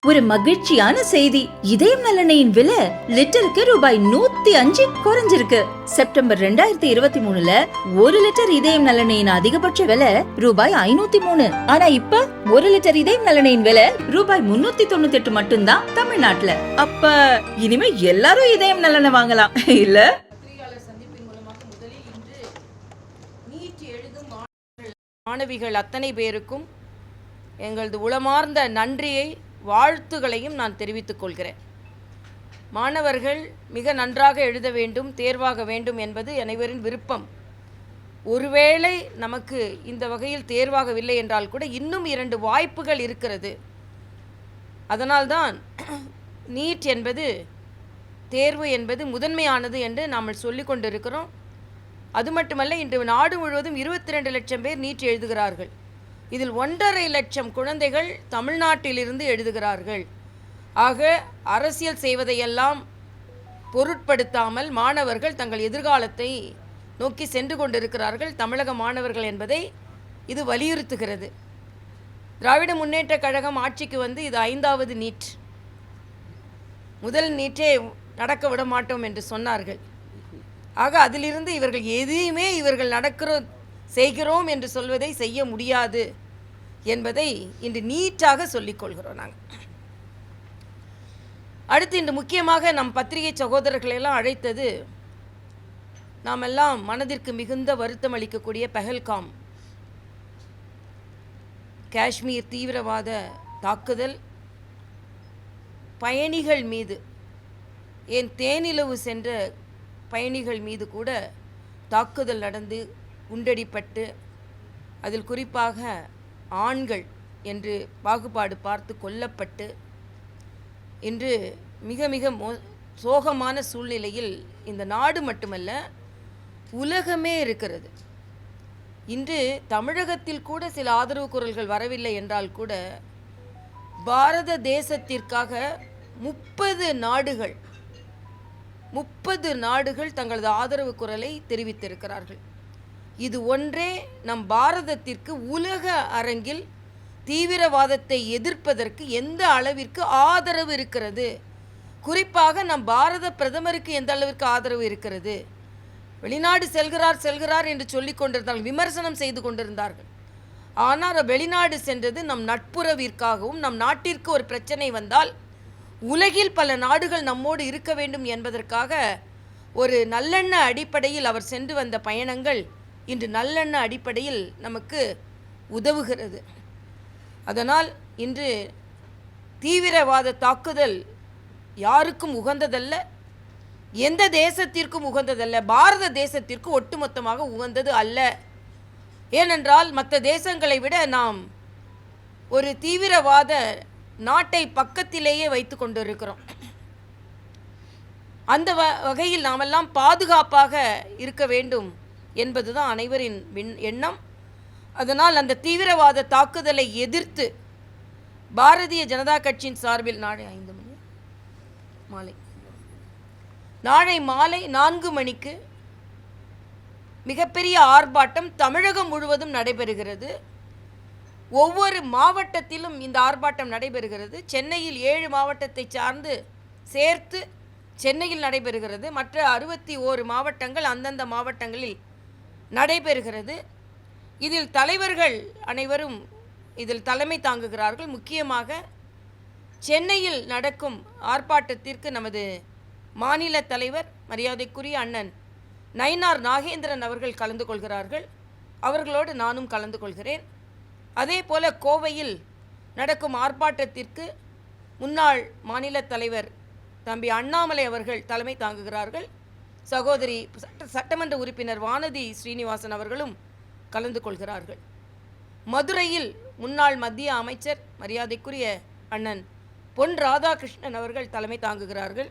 ஒரு மகிழ்ச்சியான செய்தி. இதயம் நலனையின் விலை லிட்டருக்கு ரூபாய் 105 குறைஞ்சிருக்கு. செப்டம்பர் 2023ல 1 லிட்டர் இதயம் நலனையின் அதிகபட்ச விலை ரூபாய் 503. ஆனா இப்ப 1 லிட்டர் இதயம் நலனையின் விலை ரூபாய் 398 மட்டும்தான் தமிழ்நாட்டுல. அப்ப இனிமே எல்லாரும் இதயம் நலனை வாங்கலாம் இல்ல? மாணவிகள் அத்தனை பேருக்கும் எங்களது உளமார்ந்த நன்றியை வாழ்த்துகளையும் நான் தெரிவித்துக் கொள்கிறேன். மாணவர்கள் மிக நன்றாக எழுத வேண்டும், தேர்வாக வேண்டும் என்பது அனைவரின் விருப்பம். ஒருவேளை நமக்கு இந்த வகையில் தேர்வாகவில்லை என்றால் கூட இன்னும் 2 வாய்ப்புகள் இருக்கிறது. அதனால்தான் நீட் என்பது தேர்வு என்பது முதன்மையானது என்று நாம் சொல்லிக் கொண்டிருக்கிறோம். அது மட்டுமல்ல, இன்று நாடு முழுவதும் 22 லட்சம் பேர் நீட் எழுதுகிறார்கள். இதில் 1.5 லட்சம் குழந்தைகள் தமிழ்நாட்டிலிருந்து எழுதுகிறார்கள். ஆக அரசியல் செய்வதையெல்லாம் பொருட்படுத்தாமல் மாணவர்கள் தங்கள் எதிர்காலத்தை நோக்கி சென்று கொண்டிருக்கிறார்கள். தமிழக மாணவர்கள் என்பதை இது வலியுறுத்துகிறது. திராவிட முன்னேற்ற கழகம் ஆட்சிக்கு வந்து இது 5வது நீட். முதல் நீட்டே நடக்க விட மாட்டோம் என்று சொன்னார்கள். ஆக அதிலிருந்து இவர்கள் எதையுமே இவர்கள் செய்கிறோம் என்று சொல்வதை செய்ய முடியாது என்பதை இன்று நீட்டாக சொல்லிக் கொள்கிறோம் நாங்கள். அடுத்து இன்று முக்கியமாக நம் பத்திரிகை சகோதரர்களெல்லாம் அழைத்தது, நாம் எல்லாம் மனதிற்கு மிகுந்த வருத்தம் அளிக்கக்கூடிய பஹல்காம் காஷ்மீர் தீவிரவாத தாக்குதல், பயணிகள் மீது, ஏன் தேனிலவு சென்ற பயணிகள் மீது கூட தாக்குதல் நடந்து குண்டடிப்பட்டு, அதில் குறிப்பாக ஆண்கள் என்று பாகுபாடு பார்த்து கொல்லப்பட்டு, இன்று மிக மிக சோகமான சூழ்நிலையில் இந்த நாடு மட்டுமல்ல உலகமே இருக்கிறது. இன்று தமிழகத்தில் கூட சில ஆதரவு குரல்கள் வரவில்லை என்றால் கூட பாரத தேசத்திற்காக 30 நாடுகள் தங்களது ஆதரவு குரலை தெரிவித்திருக்கிறார்கள். இது ஒன்றே நம் பாரதத்திற்கு உலக அரங்கில் தீவிரவாதத்தை எதிர்ப்பதற்கு எந்த அளவிற்கு ஆதரவு இருக்கிறது, குறிப்பாக நம் பாரத பிரதமருக்கு எந்த அளவிற்கு ஆதரவு இருக்கிறது. வெளிநாடு செல்கிறார் என்று சொல்லிக் கொண்டிருந்தார்கள், விமர்சனம் செய்து கொண்டிருந்தார்கள். ஆனால் வெளிநாடு சென்றது நம் நட்புறவிற்காகவும், நம் நாட்டிற்கு ஒரு பிரச்சனை வந்தால் உலகில் பல நாடுகள் நம்மோடு இருக்க வேண்டும் என்பதற்காக ஒரு நல்லெண்ண அடிப்படையில் அவர் சென்று வந்த பயணங்கள் இன்று நல்லெண்ண அடிப்படையில் நமக்கு உதவுகிறது. அதனால் இன்று தீவிரவாத தாக்குதல் யாருக்கும் உகந்ததல்ல, எந்த தேசத்திற்கும் உகந்ததல்ல, பாரத தேசத்திற்கு ஒட்டுமொத்தமாக உகந்தது அல்ல. ஏனென்றால் மற்ற தேசங்களை விட நாம் ஒரு தீவிரவாத நாட்டை பக்கத்திலேயே வைத்து கொண்டிருக்கிறோம். அந்த வகையில் நாமெல்லாம் பாதுகாப்பாக இருக்க வேண்டும் என்பதுதான் அனைவரின் எண்ணம். அதனால் அந்த தீவிரவாத தாக்குதலை எதிர்த்து பாரதிய ஜனதா கட்சியின் சார்பில் நாளை மாலை 4 மணிக்கு மிகப்பெரிய ஆர்ப்பாட்டம் தமிழகம் முழுவதும் நடைபெறுகிறது. ஒவ்வொரு மாவட்டத்திலும் இந்த ஆர்ப்பாட்டம் நடைபெறுகிறது. சென்னையில் 7 மாவட்டத்தை சார்ந்து சேர்த்து சென்னையில் நடைபெறுகிறது. மற்ற 61 மாவட்டங்கள் அந்தந்த மாவட்டங்களில் நடைபெறுகிறது. இதில் தலைவர்கள் அனைவரும் இதில் தலைமை தாங்குகிறார்கள். முக்கியமாக சென்னையில் நடக்கும் ஆர்ப்பாட்டத்திற்கு நமது மாநில தலைவர் மரியாதைக்குரிய அண்ணன் நயினார் நாகேந்திரன் அவர்கள் கலந்து கொள்கிறார்கள். அவர்களோடு நானும் கலந்து கொள்கிறேன். அதே போல கோவையில் நடக்கும் ஆர்ப்பாட்டத்திற்கு முன்னாள் மாநில தலைவர் தம்பி அண்ணாமலை அவர்கள் தலைமை தாங்குகிறார்கள். சகோதரி சட்டமன்ற உறுப்பினர் வானதி ஸ்ரீனிவாசன் அவர்களும் கலந்து கொள்கிறார்கள். மதுரையில் முன்னாள் மத்திய அமைச்சர் மரியாதைக்குரிய அண்ணன் பொன் ராதாகிருஷ்ணன் அவர்கள் தலைமை தாங்குகிறார்கள்.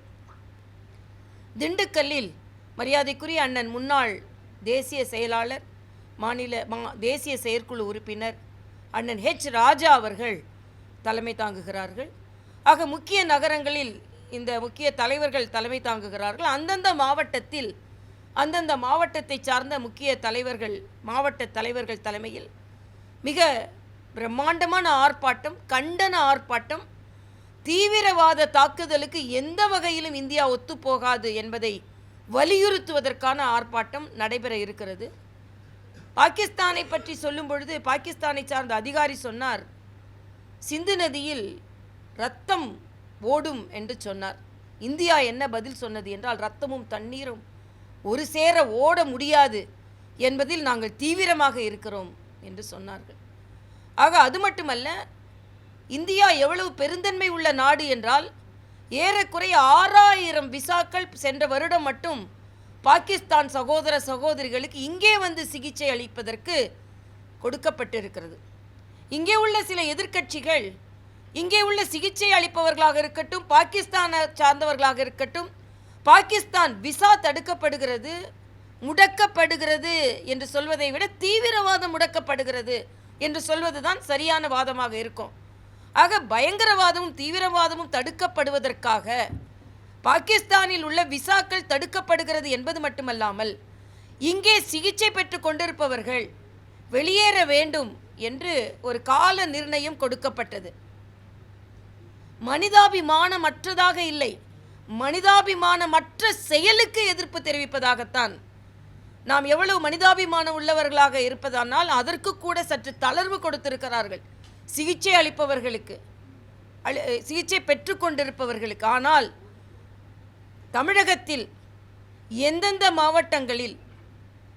திண்டுக்கல்லில் மரியாதைக்குரிய அண்ணன் முன்னாள் தேசிய செயலாளர், தேசிய செயற்குழு உறுப்பினர் அண்ணன் ராஜா அவர்கள் தலைமை தாங்குகிறார்கள். ஆக முக்கிய நகரங்களில் இந்த முக்கிய தலைவர்கள் தலைமை தாங்குகிறார்கள். அந்தந்த மாவட்டத்தில் அந்தந்த மாவட்டத்தை சார்ந்த முக்கிய தலைவர்கள், மாவட்ட தலைவர்கள் தலைமையில் மிக பிரம்மாண்டமான ஆர்ப்பாட்டம், கண்டன ஆர்ப்பாட்டம், தீவிரவாத தாக்குதலுக்கு எந்த வகையிலும் இந்தியா ஒத்துப்போகாது என்பதை வலியுறுத்துவதற்கான ஆர்ப்பாட்டம் நடைபெற இருக்கிறது. பாகிஸ்தானை பற்றி சொல்லும் பொழுது பாகிஸ்தானை சார்ந்த அதிகாரி சொன்னார், சிந்து நதியில் இரத்தம் ஓடும் என்று சொன்னார். இந்தியா என்ன பதில் சொன்னது என்றால், இரத்தமும் தண்ணீரும் ஒரு சேர ஓட முடியாது என்பதில் நாங்கள் தீவிரமாக இருக்கிறோம் என்று சொன்னார்கள். ஆக அது மட்டுமல்ல, இந்தியா எவ்வளவு பெருந்தன்மை உள்ள நாடு என்றால், ஏறக்குறைய 6000 விசாக்கள் சென்ற வருடம் மட்டும் பாகிஸ்தான் சகோதர சகோதரிகளுக்கு இங்கே வந்து சிகிச்சை அளிப்பதற்கு கொடுக்கப்பட்டிருக்கிறது. இங்கே உள்ள சில எதிர்க்கட்சிகள், இங்கே உள்ள சிகிச்சை அளிப்பவர்களாக இருக்கட்டும், பாகிஸ்தானை சார்ந்தவர்களாக இருக்கட்டும், பாகிஸ்தான் விசா தடுக்கப்படுகிறது, முடக்கப்படுகிறது என்று சொல்வதை விட தீவிரவாதம் முடக்கப்படுகிறது என்று சொல்வதுதான் சரியான வாதமாக இருக்கும். ஆக பயங்கரவாதமும் தீவிரவாதமும் தடுக்கப்படுவதற்காக பாகிஸ்தானில் உள்ள விசாக்கள் தடுக்கப்படுகிறது என்பது மட்டுமல்லாமல், இங்கே சிகிச்சை பெற்று கொண்டிருப்பவர்கள் வெளியேற வேண்டும் என்று ஒரு கால நிர்ணயம் கொடுக்கப்பட்டது. மனிதாபிமானமற்றதாக இல்லை, மனிதாபிமானமற்ற செயலுக்கு எதிர்ப்பு தெரிவிப்பதாகத்தான். நாம் எவ்வளவு மனிதாபிமானம் உள்ளவர்களாக இருப்பதானால் அதற்கு கூட சற்று தளர்வு கொடுத்திருக்கிறார்கள் சிகிச்சை அளிப்பவர்களுக்கு, சிகிச்சை பெற்று கொண்டிருப்பவர்களுக்கு. ஆனால் தமிழகத்தில் எந்தெந்த மாவட்டங்களில்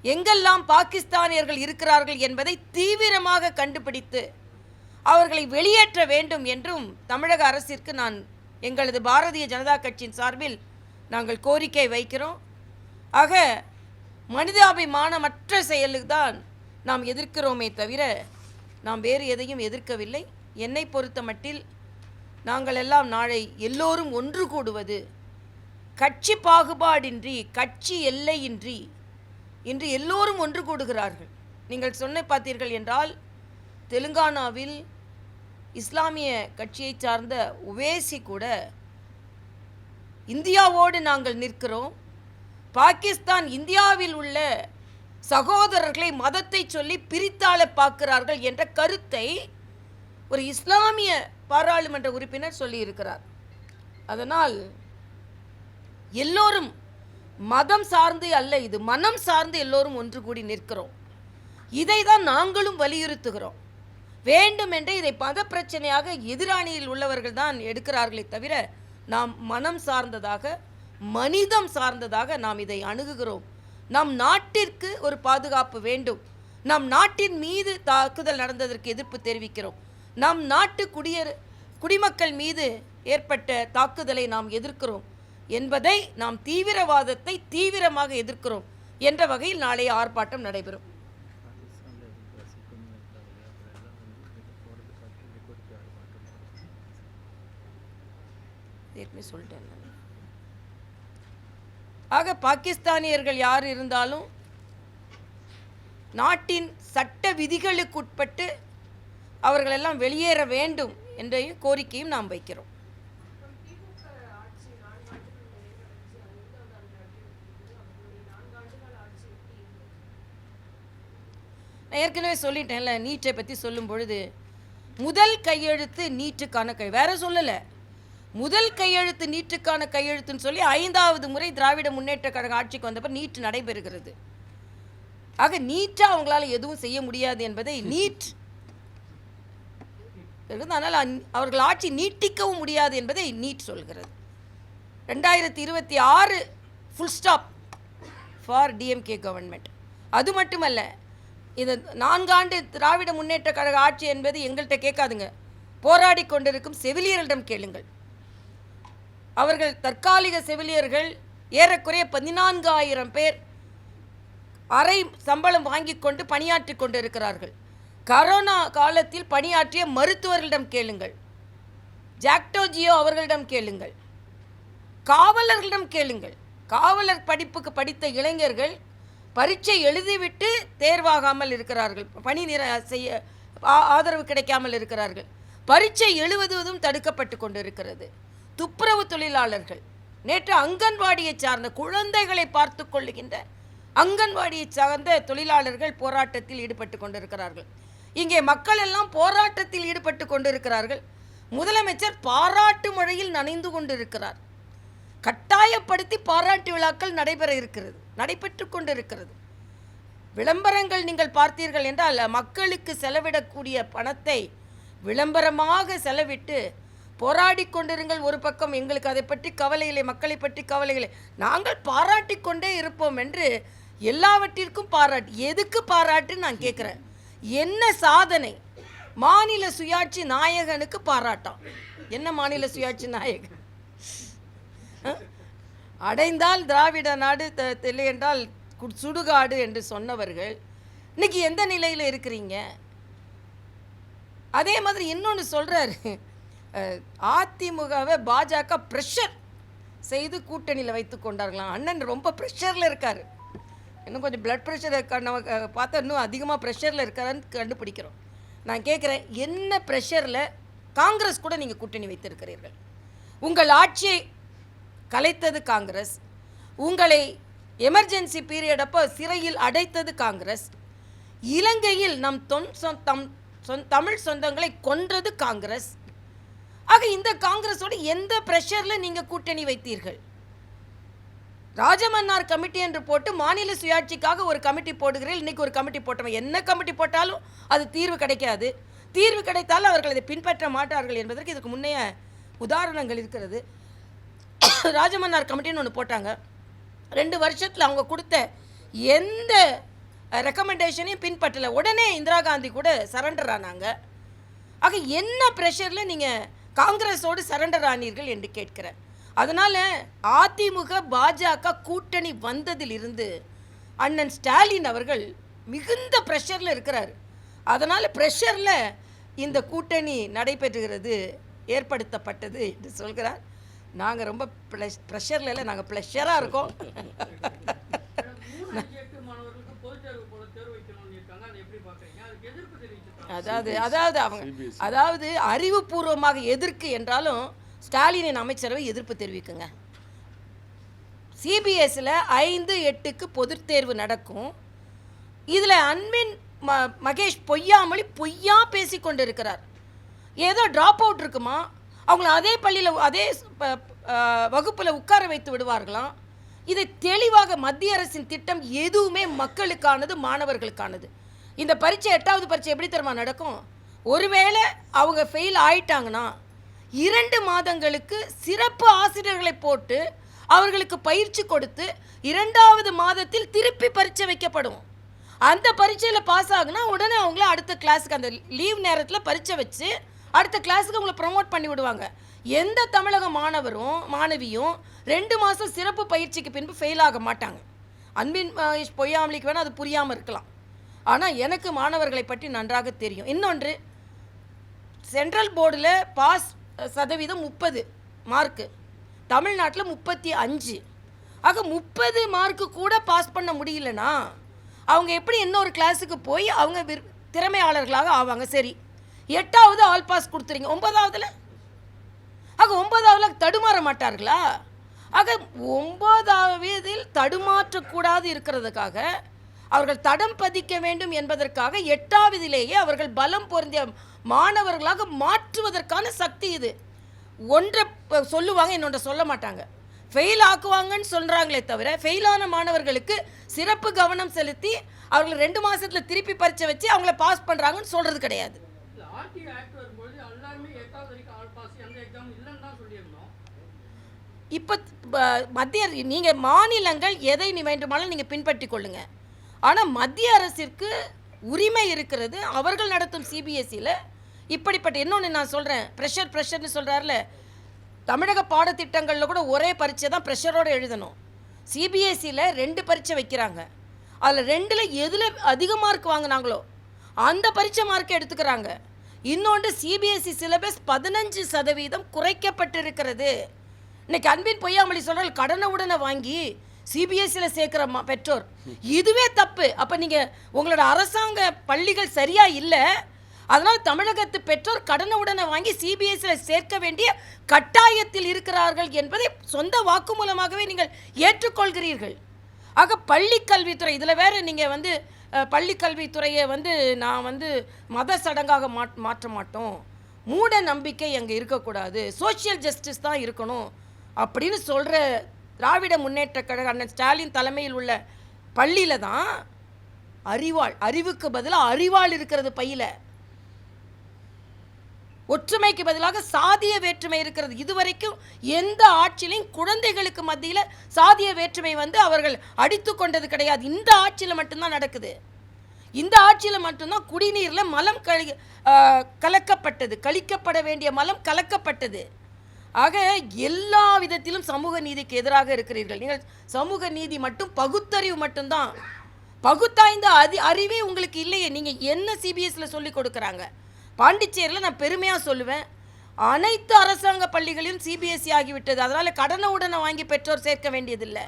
எங்கெல்லாம் பாகிஸ்தானியர்கள் இருக்கிறார்கள் என்பதை தீவிரமாக கண்டுபிடித்து அவர்களை வெளியேற்ற வேண்டும் என்றும் தமிழக அரசிற்கு எங்களது பாரதிய ஜனதா கட்சியின் சார்பில் நாங்கள் கோரிக்கை வைக்கிறோம். ஆக மனிதாபிமானமற்ற செயலுக்கு தான் நாம் எதிர்க்கிறோமே தவிர நாம் வேறு எதையும் எதிர்க்கவில்லை. என்னை பொறுத்த மட்டில் நாங்கள் எல்லாம் நாளை எல்லோரும் ஒன்று கூடுவது, கட்சி பாகுபாடின்றி, கட்சி எல்லையின்றி இன்று எல்லோரும் ஒன்று கூடுகிறார்கள். நீங்கள் சொன்ன பார்த்தீர்கள் என்றால், தெலுங்கானாவில் இஸ்லாமிய கட்சியை சார்ந்த உவேசி கூட இந்தியாவோடு நாங்கள் நிற்கிறோம், பாகிஸ்தான் இந்தியாவில் உள்ள சகோதரர்களை மதத்தை சொல்லி பிரித்தாள பார்க்கிறார்கள் என்ற கருத்தை ஒரு இஸ்லாமிய பாராளுமன்ற உறுப்பினர் சொல்லியிருக்கிறார். அதனால் எல்லோரும் மதம் சார்ந்து அல்ல, இது மனம் சார்ந்து எல்லோரும் ஒன்று கூடி நிற்கிறோம். இதை தான் நாங்களும் வலியுறுத்துகிறோம். வேண்டுமென்றே இதை மத பிரச்சனையாக எதிராணியில் உள்ளவர்கள் தான் எடுக்கிறார்களே தவிர நாம் மனம் சார்ந்ததாக, மனிதம் சார்ந்ததாக நாம் இதை அணுகுகிறோம். நம் நாட்டிற்கு ஒரு பாதுகாப்பு வேண்டும், நம் நாட்டின் மீது தாக்குதல் நடந்ததற்கு எதிர்ப்பு தெரிவிக்கிறோம், நம் நாட்டு குடிமக்கள் மீது ஏற்பட்ட தாக்குதலை நாம் எதிர்க்கிறோம் என்பதை, நாம் தீவிரவாதத்தை தீவிரமாக எதிர்க்கிறோம் என்ற வகையில் நாளைய ஆர்ப்பாட்டம் நடைபெறும். சொல்லிட்டேன். ஆக பாகிஸ்தானியர்கள் யார் இருந்தாலும் நாட்டின் சட்ட விதிகளுக்கு உட்பட்டு அவர்கள் எல்லாம் வெளியேற வேண்டும் என்ற கோரிக்கையும் நாம் வைக்கிறோம். நான் ஏற்கனவே சொல்லிட்டேன்ல, நீட்டை பற்றி சொல்லும் பொழுது முதல் கையெழுத்து நீட்டுக்கான வேற சொல்லலை, முதல் கையெழுத்து நீட்டுக்கான கையெழுத்துன்னு சொல்லி 5வது முறை திராவிட முன்னேற்ற கழக ஆட்சிக்கு வந்தப்போ நீட் நடைபெறுகிறது. ஆக நீட்டா அவங்களால எதுவும் செய்ய முடியாது என்பதை நீட், அதனால் அவர்கள் ஆட்சி நீட்டிக்கவும் முடியாது என்பதை நீட் சொல்கிறது. 2026 full stop for DMK government. அது மட்டுமல்ல, இது 4 ஆண்டு திராவிட முன்னேற்ற கழக ஆட்சி என்பது எங்கள்கிட்ட கேட்காதுங்க, போராடி கொண்டிருக்கும் செவிலியர்களிடம் கேளுங்கள். அவர்கள் தற்காலிக செவிலியர்கள் ஏறக்குறைய 14,000 பேர் அரை சம்பளம் வாங்கி கொண்டு பணியாற்றி கொண்டு இருக்கிறார்கள். கரோனா காலத்தில் பணியாற்றிய மருத்துவர்களிடம் கேளுங்கள், ஜாக்டோஜியோ அவர்களிடம் கேளுங்கள், காவலர்களிடம் கேளுங்கள். காவலர் படிப்புக்கு படித்த இளைஞர்கள் பரீட்சை எழுதிவிட்டு தேர்வாகாமல் இருக்கிறார்கள், பணி செய்ய ஆதரவு கிடைக்காமல் இருக்கிறார்கள், பரீட்சை எழுதுவதும் தடுக்கப்பட்டு கொண்டிருக்கிறது. துப்புரவு தொழிலாளர்கள், நேற்று அங்கன்வாடியை சார்ந்த குழந்தைகளை பார்த்து கொள்ளுகின்ற அங்கன்வாடியை சார்ந்த தொழிலாளர்கள் போராட்டத்தில் ஈடுபட்டு கொண்டிருக்கிறார்கள். இங்கே மக்கள் எல்லாம் போராட்டத்தில் ஈடுபட்டு கொண்டிருக்கிறார்கள். முதலமைச்சர் பாராட்டு மழையில் நனைந்து கொண்டிருக்கிறார். கட்டாயப்படுத்தி பாராட்டு விழாக்கள் நடைபெற்று கொண்டிருக்கிறது. விளம்பரங்கள் நீங்கள் பார்த்தீர்கள் என்றால் மக்களுக்கு செலவிடக்கூடிய பணத்தை விளம்பரமாக செலவிட்டு போராடி கொண்டிருங்கள். ஒரு பக்கம் எங்களுக்கு அதை பற்றி கவலையில்லை, மக்களை பற்றி கவலையில்லை, நாங்கள் பாராட்டி கொண்டே இருப்போம் என்று எல்லாவற்றிற்கும் பாராட்டு. எதுக்கு பாராட்டுன்னு நான் கேட்குறேன். என்ன சாதனை? மாநில சுயாட்சி நாயகனுக்கு பாராட்டம். என்ன மாநில சுயாட்சி நாயகன்? அடைந்தால் திராவிட நாடு, இல்லை என்றால் சுடுகாடு என்று சொன்னவர்கள் இன்னைக்கு எந்த நிலையில் இருக்கிறீங்க? அதே மாதிரி இன்னொன்று சொல்கிறாரு, அதிமுகவை பாஜக ப்ரெஷர் செய்து கூட்டணியில் வைத்து கொண்டார்களாம். அண்ணன் ரொம்ப ப்ரெஷரில் இருக்கார். இன்னும் கொஞ்சம் பிளட் ப்ரெஷர் நம்ம பார்த்தா இன்னும் அதிகமாக ப்ரெஷரில் இருக்காருன்னு கண்டுபிடிக்கிறோம். நான் கேட்குறேன், என்ன ப்ரெஷரில் காங்கிரஸ் கூட நீங்கள் கூட்டணி வைத்திருக்கிறீர்கள்? உங்கள் ஆட்சியை கலைத்தது காங்கிரஸ், உங்களை எமர்ஜென்சி பீரியட் அப்போ சிறையில் அடைத்தது காங்கிரஸ், இலங்கையில் நம் தமிழ் சொந்தங்களை கொன்றது காங்கிரஸ். ஆக இந்த காங்கிரஸோட எந்த ப்ரெஷரில் நீங்கள் கூட்டணி வைத்தீர்கள்? ராஜமன்னார் கமிட்டி என்று போட்டு மாநில சுயாட்சிக்காக ஒரு கமிட்டி போடுகிறீர்கள். இன்றைக்கி ஒரு கமிட்டி போட்டவன் என்ன கமிட்டி போட்டாலும் அது தீர்வு கிடைக்காது. தீர்வு கிடைத்தாலும் அவர்கள் அதை பின்பற்ற மாட்டார்கள் என்பதற்கு இதுக்கு முன்னைய உதாரணங்கள் இருக்கிறது. ராஜமன்னார் கமிட்டின்னு ஒன்று போட்டாங்க. 2 வருஷத்தில் அவங்க கொடுத்த எந்த ரெக்கமெண்டேஷனையும் பின்பற்றலை. உடனே இந்திரா காந்தி கூட சரண்டர் ஆனாங்க. ஆக என்ன ப்ரெஷரில் நீங்கள் காங்கிரஸோடு சரண்டர் ஆனீர்கள் என்று கேட்கிறேன். அதனால் அதிமுக பாஜக கூட்டணி வந்ததிலிருந்து அண்ணன் ஸ்டாலின் அவர்கள் மிகுந்த ப்ரெஷரில் இருக்கிறார். அதனால் ப்ரெஷரில் இந்த கூட்டணி நடைபெறுகிறது, ஏற்படுத்தப்பட்டது என்று சொல்கிறார். நாங்கள் ரொம்ப ப்ரெஷரில் இல்லை, நாங்கள் ப்ளஷராக இருக்கோம். அதாவது அறிவுபூர்வமாக எதிர்க்கு என்றாலும் ஸ்டாலினின் அமைச்சரவை எதிர்ப்பு தெரிவிக்குங்க. சிபிஎஸ்சியில் 5-8க்கு பொதுத் தேர்வு நடக்கும். இதில் அன்பின் மகேஷ் பொய்யா பேசி கொண்டு இருக்கிறார். ஏதோ ட்ராப் அவுட் இருக்குமா, அவங்கள அதே பள்ளியில் அதே வகுப்பில் உட்கார வைத்து விடுவார்களாம். இதை தெளிவாக மத்திய அரசின் திட்டம் எதுவுமே மக்களுக்கானது, மாணவர்களுக்கானது. இந்த பரீட்சை 8வது பரீட்சை எப்படி தெரியுமா நடக்கும்? ஒருவேளை அவங்க ஃபெயில் ஆயிட்டாங்கன்னா 2 மாதங்களுக்கு சிறப்பு ஆசிரியர்களை போட்டு அவர்களுக்கு பயிற்சி கொடுத்து 2வது மாதத்தில் திருப்பி பரீட்சை வைக்கப்படும். அந்த பரீட்சையில் பாஸ் ஆகுனா உடனே அவங்கள அடுத்த கிளாஸுக்கு, அந்த லீவ் நேரத்தில் பரீட்சை வச்சு அடுத்த கிளாஸுக்கு அவங்கள ப்ரமோட் பண்ணி விடுவாங்க. எந்த தமிழக மாணவியும் 2 மாதம் சிறப்பு பயிற்சிக்கு பின்பு ஃபெயில் ஆக மாட்டாங்க. அன்பின் பொய்யாமலிக்கு வேணால் அது புரியாமல் இருக்கலாம். ஆனால் எனக்கு மாணவர்களை பற்றி நன்றாக தெரியும். இன்னொன்று, சென்ட்ரல் போர்டில் பாஸ் சதவீதம் 30 மார்க்கு, தமிழ்நாட்டில் 35. ஆக 30 மார்க்கு கூட பாஸ் பண்ண முடியலன்னா அவங்க எப்படி இன்னொரு கிளாஸுக்கு போய் அவங்க திறமையாளர்களாக ஆவாங்க? சரி, 8வது ஆல் பாஸ் கொடுத்துறீங்க, 9வதுல? ஆக 9வதுல தடுமாற மாட்டார்களா? ஆக 9வதில் தடுமாற்றக்கூடாது இருக்கிறதுக்காக, அவர்கள் தடம் பதிக்க வேண்டும் என்பதற்காக 8வதிலேயே அவர்கள் பலம் பொருந்திய மாணவர்களாக மாற்றுவதற்கான சக்தி இது. ஒன்றை சொல்லுவாங்க, இன்னொன்றை சொல்ல மாட்டாங்க. ஃபெயில் ஆக்குவாங்கன்னு சொல்கிறாங்களே தவிர ஃபெயிலான மாணவர்களுக்கு சிறப்பு கவனம் செலுத்தி அவர்கள் 2 மாதத்தில் திருப்பி பரீட்சை வச்சு அவங்கள பாஸ் பண்ணுறாங்கன்னு சொல்கிறது கிடையாது. இப்போ மத்திய நீங்கள் மாநிலங்கள் எதை வேண்டுமானாலும் நீங்கள் பின்பற்றி கொள்ளுங்கள். ஆனால் மத்திய அரசிற்கு உரிமை இருக்கிறது. அவர்கள் நடத்தும் சிபிஎஸ்சியில் இப்படிப்பட்ட இன்னொன்று நான் சொல்கிறேன், ப்ரெஷர்னு சொல்கிறார்ல, தமிழக பாடத்திட்டங்களில் கூட ஒரே பரீட்சை தான் ப்ரெஷரோடு எழுதணும். சிபிஎஸ்சியில் 2 பரீட்சை வைக்கிறாங்க. அதில் 2ல் எதில் அதிக மார்க் வாங்கினாங்களோ அந்த பரீட்சை மார்க்கை எடுத்துக்கிறாங்க. இன்னொன்று, சிபிஎஸ்சி சிலபஸ் 15% குறைக்கப்பட்டிருக்கிறது. இன்னைக்கு அன்பின் பொய்யாமொழி சொல்கிறால் கடனை உடனே வாங்கி சிபிஎஸ்சியில் சேர்க்குற பெற்றோர், இதுவே தப்பு. அப்போ நீங்கள் உங்களோட அரசாங்க பள்ளிகள் சரியாக இல்லை, அதனால் தமிழகத்து பெற்றோர் கடனை உடனே வாங்கி சிபிஎஸ்சியில் சேர்க்க வேண்டிய கட்டாயத்தில் இருக்கிறார்கள் என்பதை சொந்த வாக்கு மூலமாகவே நீங்கள் ஏற்றுக்கொள்கிறீர்கள். ஆக பள்ளி கல்வித்துறை, இதில் வேறு நீங்கள் பள்ளி கல்வித்துறையை நான் மத சடங்காக மாற்ற மாட்டோம், மூட நம்பிக்கை அங்கே இருக்கக்கூடாது, சோஷியல் ஜஸ்டிஸ் தான் இருக்கணும் அப்படின்னு சொல்கிற திராவிட முன்னேற்ற கழக அண்ணன் ஸ்டாலின் தலைமையில் உள்ள பள்ளியில் தான் அறிவுக்கு பதிலாக அறிவாள் இருக்கிறது பையில். ஒற்றுமைக்கு பதிலாக சாதிய வேற்றுமை இருக்கிறது. இதுவரைக்கும் எந்த ஆட்சியிலையும் குழந்தைகளுக்கு மத்தியில் சாதிய வேற்றுமை வந்து அவர்கள் அடித்து கொண்டது கிடையாது. இந்த ஆட்சியில் மட்டும்தான் நடக்குது. இந்த ஆட்சியில் மட்டும்தான் குடிநீரில் மலம் கலக்கப்பட்டது, கழிக்கப்பட வேண்டிய மலம் கலக்கப்பட்டது. ஆக எல்லா விதத்திலும் சமூக நீதிக்கு எதிராக இருக்கிறீர்கள். நீங்கள் சமூக நீதி மட்டும் பகுத்தறிவு மட்டும்தான், பகுத்தாய்ந்த அறிவே உங்களுக்கு இல்லையே. நீங்கள் என்ன சிபிஎஸ்சியில் சொல்லி கொடுக்குறாங்க? பாண்டிச்சேரியில் நான் பெருமையாக சொல்லுவேன், அனைத்து அரசாங்க பள்ளிகளிலும் சிபிஎஸ்சி ஆகிவிட்டது. அதனால் கடனை உடனே வாங்கி பெற்றோர் சேர்க்க வேண்டியதில்லை.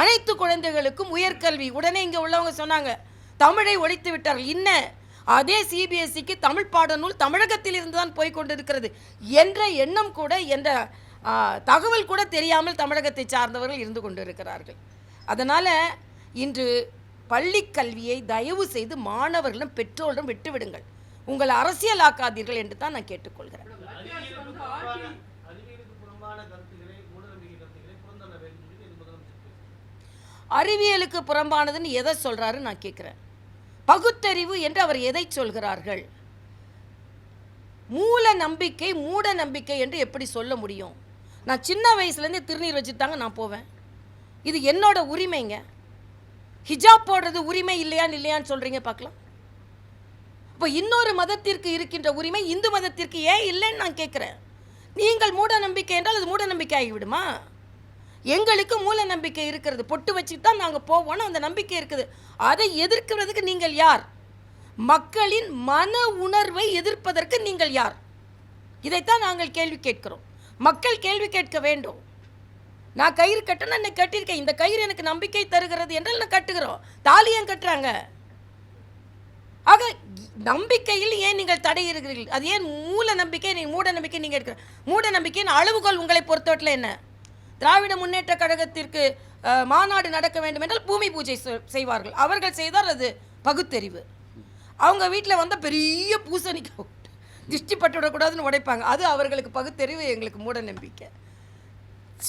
அனைத்து குழந்தைகளுக்கும் உயர்கல்வி. உடனே இங்கே உள்ளவங்க சொன்னாங்க தமிழை ஒழித்து விட்டார்கள். இன்னும் அதே சிபிஎஸ்சிக்கு தமிழ் பாடநூல் தமிழகத்தில் இருந்து தான் போய்கொண்டிருக்கிறது என்ற எண்ணம் கூட, என்ற தகவல் கூட தெரியாமல் தமிழகத்தை சார்ந்தவர்கள் இருந்து கொண்டிருக்கிறார்கள். அதனால் இன்று பள்ளி கல்வியை தயவு செய்து மாணவர்களும் பெற்றோரிடம் விட்டுவிடுங்கள், உங்களை அரசியலாக்காதீர்கள் என்று தான் நான் கேட்டுக்கொள்கிறேன். அறிவியலுக்கு புறம்பானதுன்னு எதை சொல்றாரு நான் கேட்குறேன். பகுத்தறிவு என்று அவர் எதை சொல்கிறார்கள்? மூல நம்பிக்கை மூட நம்பிக்கை என்று எப்படி சொல்ல முடியும்? நான் சின்ன வயசுலேருந்து திருநீர் வச்சுட்டாங்க நான் போவேன், இது என்னோட உரிமைங்க. ஹிஜாப் போடுறது உரிமை இல்லையான்னு சொல்கிறீங்க பார்க்கலாம். இப்போ இன்னொரு மதத்திற்கு இருக்கின்ற உரிமை இந்து மதத்திற்கு ஏன் இல்லைன்னு நான் கேட்குறேன். நீங்கள் மூட நம்பிக்கை என்றால் அது மூட நம்பிக்கை ஆகிவிடுமா? எங்களுக்கு மூல நம்பிக்கை இருக்கிறது, பொட்டு வச்சுட்டு தான் நாங்கள் போவோம்னு அந்த நம்பிக்கை இருக்குது. அதை எதிர்க்கிறதுக்கு நீங்கள் யார்? மக்களின் மன உணர்வை எதிர்ப்பதற்கு நீங்கள் யார்? இதைத்தான் நாங்கள் கேள்வி கேட்கிறோம். மக்கள் கேள்வி கேட்க வேண்டும். நான் கயிறு கட்டணும், என்னை கட்டியிருக்கேன், இந்த கயிறு எனக்கு நம்பிக்கை தருகிறது என்றால் நான் கட்டுகிறோம். தாலியம் கட்டுறாங்க. ஆக நம்பிக்கையில் ஏன் நீங்கள் தடையிடுகிறீர்கள்? அது ஏன் மூல நம்பிக்கை மூட நம்பிக்கை நீங்கள் இருக்கிற மூட நம்பிக்கையின் அளவுகோல் உங்களை பொறுத்தவரையில் என்ன? திராவிட முன்னேற்ற கழகத்திற்கு மாநாடு நடக்க வேண்டும் என்றால் பூமி பூஜை செய்வார்கள். அவர்கள் செய்தால் அது பகுத்தறிவு. அவங்க வீட்டில் வந்தால் பெரிய பூசணிக்காய் திருஷ்டி பட்டு விடக்கூடாதுன்னு உடைப்பாங்க, அது அவர்களுக்கு பகுத்தறிவு, எங்களுக்கு மூட நம்பிக்கை.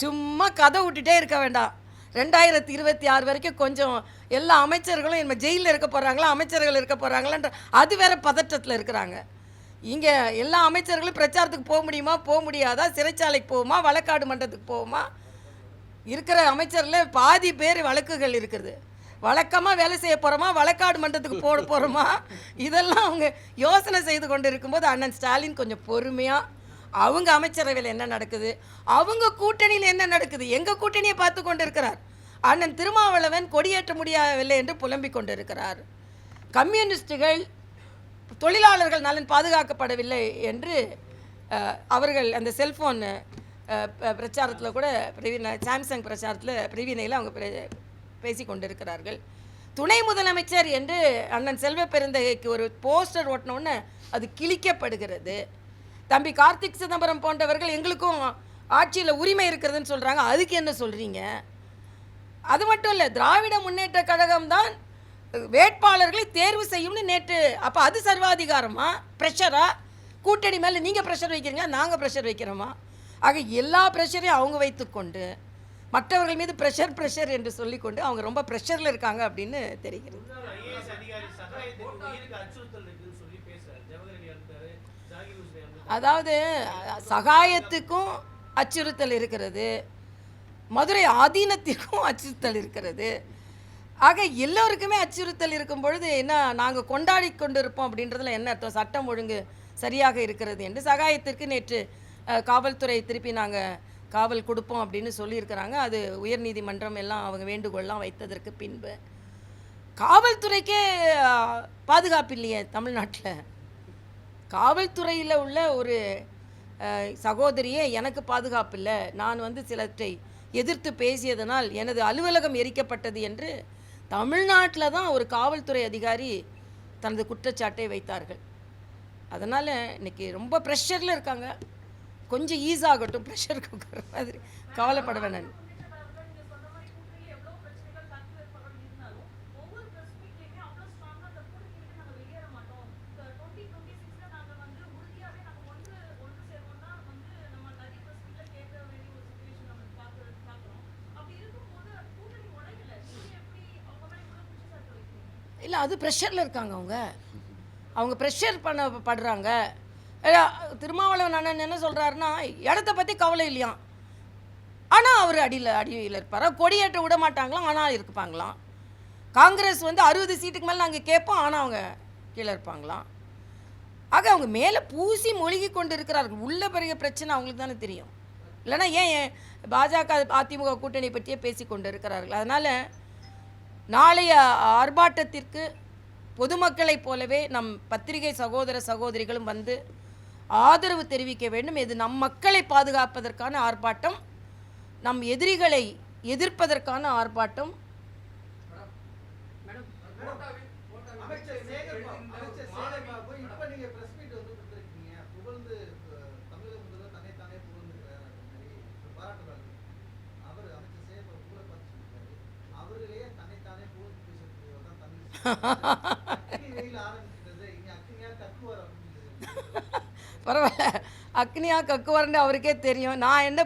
சும்மா கதை விட்டுட்டே இருக்க வேண்டாம். 2026 வரைக்கும் கொஞ்சம் எல்லா அமைச்சர்களும் என்ன ஜெயிலில் இருக்க போகிறாங்களா, அமைச்சர்கள் இருக்க போகிறாங்களான்ற அது வேறு பதற்றத்தில் இருக்கிறாங்க. இங்கே எல்லா அமைச்சர்களும் பிரச்சாரத்துக்கு போக முடியுமா, போக முடியாதா, சிறைச்சாலைக்கு போகுமா, வழக்காடு மன்றத்துக்கு போகுமா? இருக்கிற அமைச்சரில் பாதி பேர் வழக்குகள் இருக்குது. வழக்கமாக வேலை செய்ய போகிறோமா, வழக்காடு மன்றத்துக்கு போகிறோமா, இதெல்லாம் அவங்க யோசனை செய்து கொண்டு இருக்கும்போது அண்ணன் ஸ்டாலின் கொஞ்சம் பொறுமையாக அவங்க அமைச்சரவையில் என்ன நடக்குது, அவங்க கூட்டணியில் என்ன நடக்குது, எங்கள் கூட்டணியை பார்த்து கொண்டு இருக்கிறார். அண்ணன் திருமாவளவன் கொடியேற்ற முடியவில்லை என்று புலம்பிக் கொண்டிருக்கிறார். கம்யூனிஸ்டுகள் தொழிலாளர்கள் நலன் பாதுகாக்கப்படவில்லை என்று அவர்கள் அந்த செல்ஃபோன் பிரச்சாரத்தில் கூட சாம்சங் பிரச்சாரத்தில் பிரவீனையில் அவங்க பேசி கொண்டிருக்கிறார்கள். துணை முதலமைச்சர் என்று அண்ணன் செல்வ பெருந்தகைக்கு ஒரு போஸ்டர் ஓட்டினோன்னு அது கிழிக்கப்படுகிறது. தம்பி கார்த்திக் சிதம்பரம் போன்றவர்கள் எங்களுக்கும் ஆட்சியில் உரிமை இருக்கிறதுன்னு சொல்கிறாங்க, அதுக்கு என்ன சொல்கிறீங்க? அது மட்டும் இல்லை, திராவிட முன்னேற்ற கழகம் தான் வேட்பாளர்களை தேர்வு செய்யும்னு நேற்று. அப்போ அது சர்வாதிகாரமா, ப்ரெஷரா? கூட்டணி மேலே நீங்கள் ப்ரெஷர் வைக்கிறீங்க, நாங்கள் ப்ரெஷர் வைக்கிறோமா? ஆக எல்லா ப்ரெஷரையும் அவங்க வைத்துக்கொண்டு மற்றவர்கள் மீது ப்ரெஷர் என்று சொல்லிக்கொண்டு அவங்க ரொம்ப ப்ரெஷரில் இருக்காங்க அப்படின்னு தெரிகிறது. அதாவது சகாயத்துக்கும் அச்சுறுத்தல் இருக்கிறது, மதுரை ஆதீனத்திற்கும் அச்சுறுத்தல் இருக்கிறது. ஆக எல்லோருக்குமே அச்சுறுத்தல் இருக்கும் பொழுது என்ன நாங்கள் கொண்டாடி கொண்டு இருப்போம் அப்படின்றதுல என்ன அர்த்தம்? சட்டம் ஒழுங்கு சரியாக இருக்கிறது என்று சகாயத்திற்கு நேற்று காவல்துறை திருப்பி நாங்கள் காவல் கொடுப்போம் அப்படின்னு சொல்லியிருக்கிறாங்க. அது உயர்நீதிமன்றம் எல்லாம் அவங்க வேண்டுகோள்லாம் வைத்ததற்கு பின்பு காவல்துறைக்கே பாதுகாப்பு இல்லையே தமிழ்நாட்டில். காவல்துறையில் உள்ள ஒரு சகோதரியே எனக்கு பாதுகாப்பு இல்லை, நான் சிலற்றை எதிர்த்து பேசியதனால் எனது அலுவலகம் எரிக்கப்பட்டது என்று தமிழ்நாட்டில் தான் ஒரு காவல்துறை அதிகாரி தனது குற்றச்சாட்டை வைத்தார்கள். அதனால் இன்றைக்கி ரொம்ப ப்ரெஷரில் இருக்காங்க. கொஞ்சம் ஈஸாகட்டும், ப்ரெஷர் குக்கர் மாதிரி கவலைப்பட வேணாம். இல்லை, அது ப்ரெஷரில் இருக்காங்க. அவங்க ப்ரெஷர் படுறாங்க. திருமாவளவன் அண்ணன் என்ன சொல்கிறாருன்னா, இடத்த பற்றி கவலை இல்லையாம், ஆனால் அவர் அடியில் இருப்பார். கொடியேற்ற விட மாட்டாங்களாம், ஆனால் இருப்பாங்களாம். காங்கிரஸ் 60 சீட்டுக்கு மேலே நாங்கள் கேட்போம், ஆனால் அவங்க கீழே இருப்பாங்களாம். ஆக அவங்க மேலே பூசி மொழிகி கொண்டு இருக்கிறார்கள். உள்ள பெரிய பிரச்சனை அவங்களுக்கு தானே தெரியும். இல்லைன்னா ஏன் பாஜக அதிமுக கூட்டணி பற்றியே பேசி கொண்டு இருக்கிறார்கள். அதனால் நாளைய ஆர்ப்பாட்டத்திற்கு பொதுமக்களைப் போலவே நம் பத்திரிகை சகோதர சகோதரிகளும் வந்து ஆதரவு தெரிவிக்க வேண்டும். இது நம் மக்களை பாதுகாப்பதற்கான ஆர்ப்பாட்டம், நம் எதிரிகளை எதிர்ப்பதற்கான ஆர்ப்பாட்டம். பரவாயில்ல, அக்னியா கக்குவார்ன்னு அவருக்கே தெரியும். நான் என்ன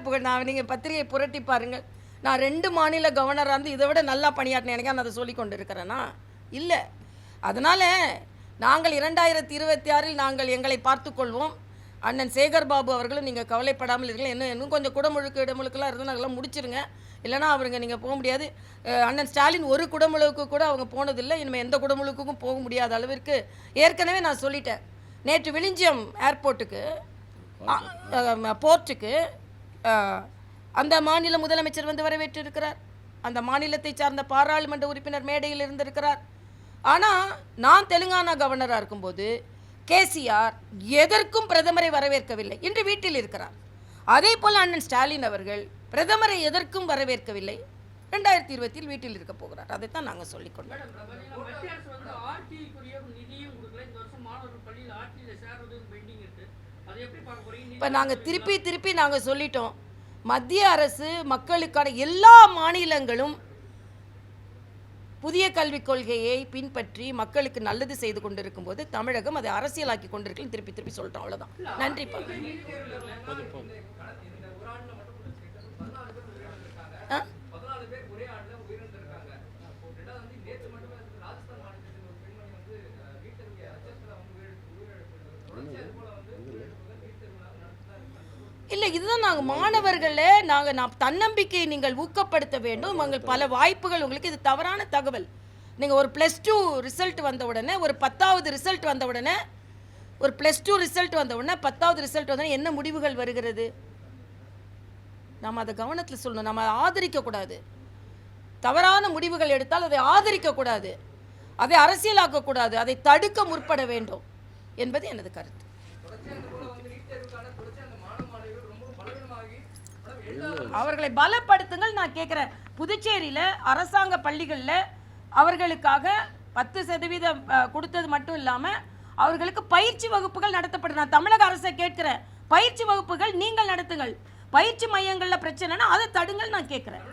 நீங்கள் பத்திரிகை புரட்டி பாருங்கள். நான் 2 மாநில கவர்னராக இருந்து இதை விட நல்லா பணியாற்றினேன். எனக்கு நான் அதை சொல்லி கொண்டு இருக்கிறேன்னா இல்லை. அதனால் நாங்கள் 2026 நாங்கள் எங்களை பார்த்துக்கொள்வோம். அண்ணன் சேகர் பாபு அவர்களும் நீங்கள் கவலைப்படாமல் இருக்கலாம். இன்னும் கொஞ்சம் இடமுழுக்கெல்லாம் இருந்தால் அதெல்லாம் முடிச்சிருங்க. இல்லைனா அவருங்க நீங்கள் போக முடியாது. அண்ணன் ஸ்டாலின் ஒரு குடமுழுக்கு கூட அவங்க போனதில்லை. இனிமேல் எந்த குடமுழுக்கும் போக முடியாத அளவிற்கு ஏற்கனவே நான் சொல்லிட்டேன். நேற்று விழிஞ்சியம் ஏர்போர்ட்டுக்கு போர்ட்டுக்கு அந்த மாநில முதலமைச்சர் வந்து வரவேற்றிருக்கிறார். அந்த மாநிலத்தை சார்ந்த பாராளுமன்ற உறுப்பினர் மேடையில் இருந்திருக்கிறார். ஆனால் நான் தெலுங்கானா கவர்னராக இருக்கும்போது கேசிஆர் எதற்கும் பிரதமரை வரவேற்கவில்லை. இன்று வீட்டில் இருக்கிறார். அதே போல் அண்ணன் ஸ்டாலின் அவர்கள் பிரதமரை எதற்கும் வரவேற்கவில்லை. 2020 வீட்டில் இருக்க போகிறார். அதைத்தான் நாங்கள் சொல்லிக்கொண்டோம். இப்போ நாங்கள் திருப்பி நாங்கள் சொல்லிட்டோம். மத்திய அரசு மக்களுக்கான எல்லா மாநிலங்களும் புதிய கல்விக் கொள்கையை பின்பற்றி மக்களுக்கு நல்லது செய்து கொண்டிருக்கும் போது தமிழகம் அதை அரசியலாக்கி கொண்டிருக்கலாம். திருப்பி சொல்லிட்டோம். அவ்வளோதான். நன்றிப்பா. இல்லை, இதுதான் நாங்கள் மாணவர்களே நான் தன்னம்பிக்கையை நீங்கள் ஊக்கப்படுத்த வேண்டும். உங்கள் பல வாய்ப்புகள் உங்களுக்கு. இது தவறான தகவல். நீங்கள் ஒரு +2 ரிசல்ட் வந்த உடனே, ஒரு 10வது ரிசல்ட் வந்த உடனே, ஒரு +2 ரிசல்ட் வந்த உடனே 10வது ரிசல்ட் வந்தோடனே என்ன முடிவுகள் வருகிறது? நம்ம அதை கவனத்தில் சொல்லணும். நம்ம ஆதரிக்கக்கூடாது. தவறான முடிவுகள் எடுத்தால் அதை ஆதரிக்கக்கூடாது, அதை அரசியலாக்கக்கூடாது, அதை தடுக்க முற்பட வேண்டும் என்பது எனது கருத்து. அவர்களை பலப்படுத்துங்கள். நான் கேட்குறேன், புதுச்சேரியில் அரசாங்க பள்ளிகளில் அவர்களுக்காக 10% கொடுத்தது மட்டும் இல்லாமல் அவர்களுக்கு பயிற்சி வகுப்புகள் நடத்தப்படும். நான் தமிழக அரசை கேட்கிறேன், பயிற்சி வகுப்புகள் நீங்கள் நடத்துங்கள். பயிற்சி மையங்களில் பிரச்சனைனா அதை தடுங்கள் நான் கேட்குறேன்.